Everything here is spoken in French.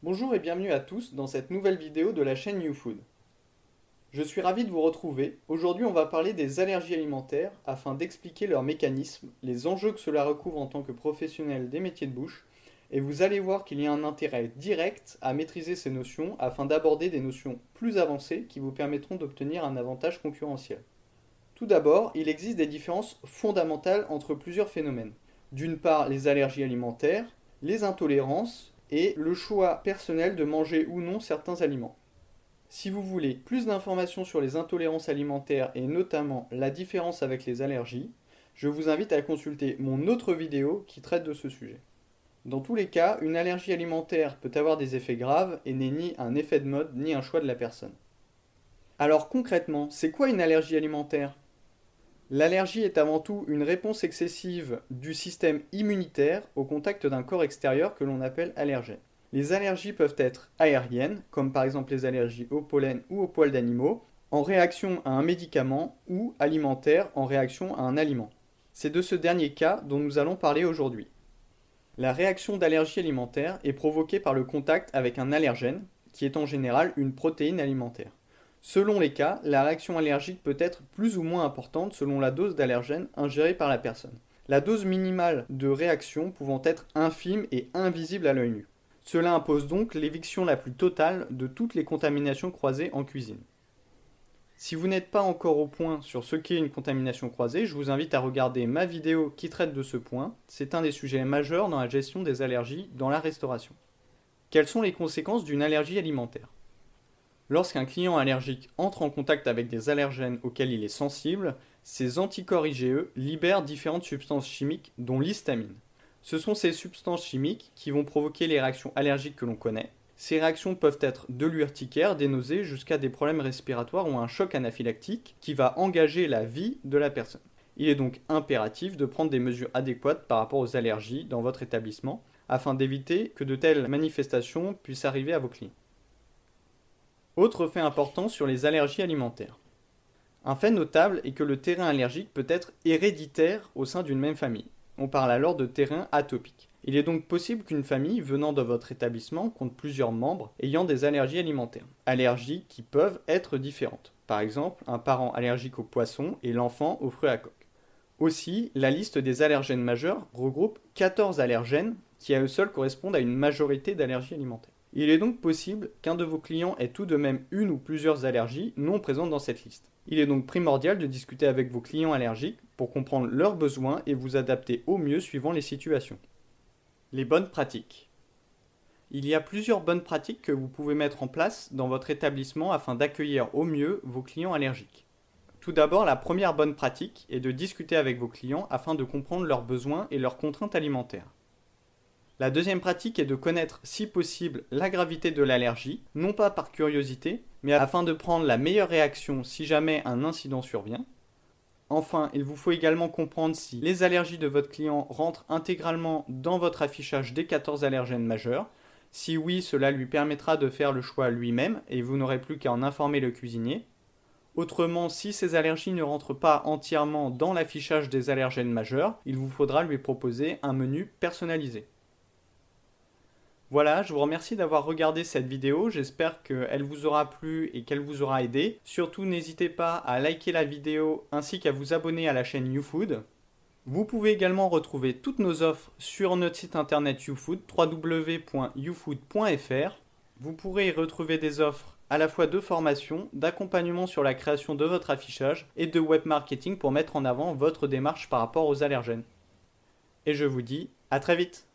Bonjour et bienvenue à tous dans cette nouvelle vidéo de la chaîne YouFood. Je suis ravi de vous retrouver. Aujourd'hui, on va parler des allergies alimentaires afin d'expliquer leurs mécanismes, les enjeux que cela recouvre en tant que professionnel des métiers de bouche, et vous allez voir qu'il y a un intérêt direct à maîtriser ces notions afin d'aborder des notions plus avancées qui vous permettront d'obtenir un avantage concurrentiel. Tout d'abord, il existe des différences fondamentales entre plusieurs phénomènes. D'une part, les allergies alimentaires, les intolérances et le choix personnel de manger ou non certains aliments. Si vous voulez plus d'informations sur les intolérances alimentaires et notamment la différence avec les allergies, je vous invite à consulter mon autre vidéo qui traite de ce sujet. Dans tous les cas, une allergie alimentaire peut avoir des effets graves et n'est ni un effet de mode ni un choix de la personne. Alors concrètement, c'est quoi une allergie alimentaire? L'allergie est avant tout une réponse excessive du système immunitaire au contact d'un corps extérieur que l'on appelle allergène. Les allergies peuvent être aériennes, comme par exemple les allergies au pollen ou aux poils d'animaux, en réaction à un médicament, ou alimentaires en réaction à un aliment. C'est de ce dernier cas dont nous allons parler aujourd'hui. La réaction d'allergie alimentaire est provoquée par le contact avec un allergène, qui est en général une protéine alimentaire. Selon les cas, la réaction allergique peut être plus ou moins importante selon la dose d'allergène ingérée par la personne. La dose minimale de réaction pouvant être infime et invisible à l'œil nu. Cela impose donc l'éviction la plus totale de toutes les contaminations croisées en cuisine. Si vous n'êtes pas encore au point sur ce qu'est une contamination croisée, je vous invite à regarder ma vidéo qui traite de ce point. C'est un des sujets majeurs dans la gestion des allergies dans la restauration. Quelles sont les conséquences d'une allergie alimentaire ? Lorsqu'un client allergique entre en contact avec des allergènes auxquels il est sensible, ses anticorps IgE libèrent différentes substances chimiques, dont l'histamine. Ce sont ces substances chimiques qui vont provoquer les réactions allergiques que l'on connaît. Ces réactions peuvent être de l'urticaire, des nausées, jusqu'à des problèmes respiratoires ou un choc anaphylactique qui va engager la vie de la personne. Il est donc impératif de prendre des mesures adéquates par rapport aux allergies dans votre établissement, afin d'éviter que de telles manifestations puissent arriver à vos clients. Autre fait important sur les allergies alimentaires. Un fait notable est que le terrain allergique peut être héréditaire au sein d'une même famille. On parle alors de terrain atopique. Il est donc possible qu'une famille venant de votre établissement compte plusieurs membres ayant des allergies alimentaires. Allergies qui peuvent être différentes. Par exemple, un parent allergique aux poissons et l'enfant aux fruits à coque. Aussi, la liste des allergènes majeurs regroupe 14 allergènes qui à eux seuls correspondent à une majorité d'allergies alimentaires. Il est donc possible qu'un de vos clients ait tout de même une ou plusieurs allergies non présentes dans cette liste. Il est donc primordial de discuter avec vos clients allergiques pour comprendre leurs besoins et vous adapter au mieux suivant les situations. Les bonnes pratiques. Il y a plusieurs bonnes pratiques que vous pouvez mettre en place dans votre établissement afin d'accueillir au mieux vos clients allergiques. Tout d'abord, la première bonne pratique est de discuter avec vos clients afin de comprendre leurs besoins et leurs contraintes alimentaires. La deuxième pratique est de connaître, si possible, la gravité de l'allergie, non pas par curiosité, mais afin de prendre la meilleure réaction si jamais un incident survient. Enfin, il vous faut également comprendre si les allergies de votre client rentrent intégralement dans votre affichage des 14 allergènes majeurs. Si oui, cela lui permettra de faire le choix lui-même et vous n'aurez plus qu'à en informer le cuisinier. Autrement, si ces allergies ne rentrent pas entièrement dans l'affichage des allergènes majeurs, il vous faudra lui proposer un menu personnalisé. Voilà, je vous remercie d'avoir regardé cette vidéo, j'espère qu'elle vous aura plu et qu'elle vous aura aidé. Surtout, n'hésitez pas à liker la vidéo ainsi qu'à vous abonner à la chaîne YouFood. Vous pouvez également retrouver toutes nos offres sur notre site internet YouFood, www.youfood.fr. Vous pourrez y retrouver des offres à la fois de formation, d'accompagnement sur la création de votre affichage et de web marketing pour mettre en avant votre démarche par rapport aux allergènes. Et je vous dis à très vite!